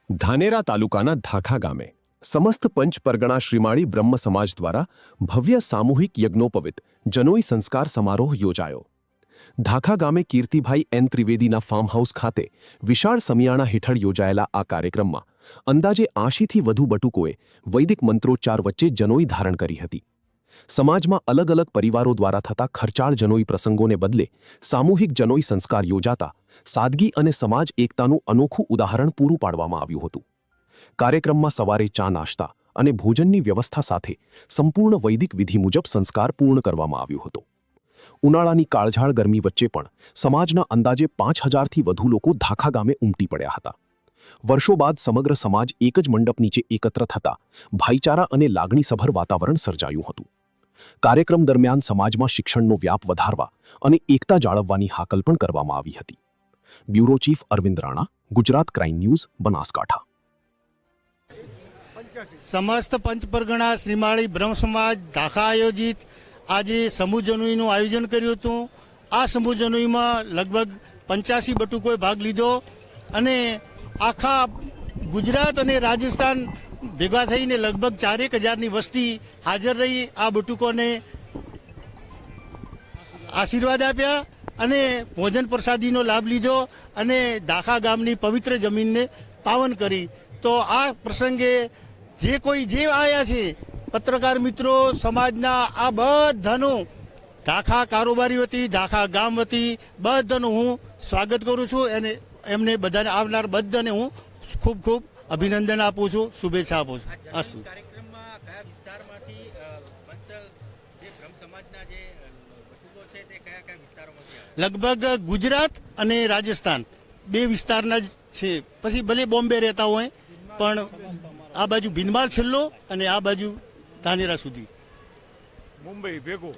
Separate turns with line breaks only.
ધાનેરા તાલુકાના ધાખા ગામે સમસ્ત પંચ પરગણા શ્રીમાળી બ્રહ્મ સમાજ દ્વારા ભવ્ય સામૂહિક યજ્ઞોપવિત જનોઈ સંસ્કાર સમારોહ યોજાયો। ધાખા ગામે કીર્તિભાઈ એન ત્રિવેદીના ફાર્મ હાઉસ ખાતે વિશાળ સમિયાણા હેઠળ યોજાયેલા આ કાર્યક્રમમાં અંદાજે 80થી વધુ બટુકોએ વૈદિક મંત્રોચ્ચાર વચ્ચે જનોઈ ધારણ કરી હતી। સમાજમાં અલગ અલગ પરિવારો દ્વારા થતા ખર્ચાળ જનોઈ પ્રસંગોને બદલે સામૂહિક જનોઈ સંસ્કાર યોજાતા સાદગી અને સમાજ એકતાનું અનોખું ઉદાહરણ પૂરું પાડવામાં આવ્યું હતું। કાર્યક્રમમાં સવારે ચા નાસ્તા અને ભોજનની વ્યવસ્થા સાથે સંપૂર્ણ વૈદિક વિધિ મુજબ સંસ્કાર પૂર્ણ કરવામાં આવ્યો હતો। ઉનાળાની કાળઝાળ ગરમી વચ્ચે પણ સમાજના અંદાજે 5000થી વધુ લોકો ધાખા ગામે ઉમટી પડ્યા હતા। વર્ષો બાદ સમગ્ર સમાજ એક જ મંડપ નીચે એકત્ર થતા ભાઈચારા અને લાગણીસભર વાતાવરણ સર્જાયું હતું। કાર્યક્રમ દરમિયાન સમાજમાં શિક્ષણનો વ્યાપ વધારવા અને એકતા જાળવવાની હાકલ પણ કરવામાં આવી હતી। Bureau chief Arvind Rana, Gujarat crime news, Banaskantha.
સમસ્ત પંચ પરગણા શ્રીમાળી બ્રહ્મ સમાજ ધાખા આયોજિત આજે સમૂહ જનોઈનું આયોજન કર્યું હતું। આ સમૂહ જનોઈમાં લગભગ 85 બટુકોએ ભાગ લીધો અને આખા ગુજરાત અને રાજસ્થાન ભેગા થઈને લગભગ 4000ની વસ્તી હાજર રહી। આ બટુકોને આશીર્વાદ આપ્યા અને ભોજન પ્રસાદીનો લાભ લીધો અને ધાખા ગામની પવિત્ર જમીનને પાવન કરી। તો આ પ્રસંગે જે કોઈ જે આવ્યા છે પત્રકાર મિત્રો સમાજના આ બધાનું ધાખા કારોબારી વતી ધાખા ગામ વતી બધાનું હું સ્વાગત કરું છું અને એમને બધાને આવનાર બધાને હું ખૂબ ખૂબ અભિનંદન આપું છું, શુભેચ્છા આપું છું। અસ્તુ લગભગ ગુજરાત અને રાજસ્થાન બે વિસ્તારના છે, પછી ભલે બોમ્બે રહેતા હોય પણ આ બાજુ ભીનમાળ છેલ્લો અને આ બાજુ ધાનેરા સુધી
મુંબઈ ભેગો।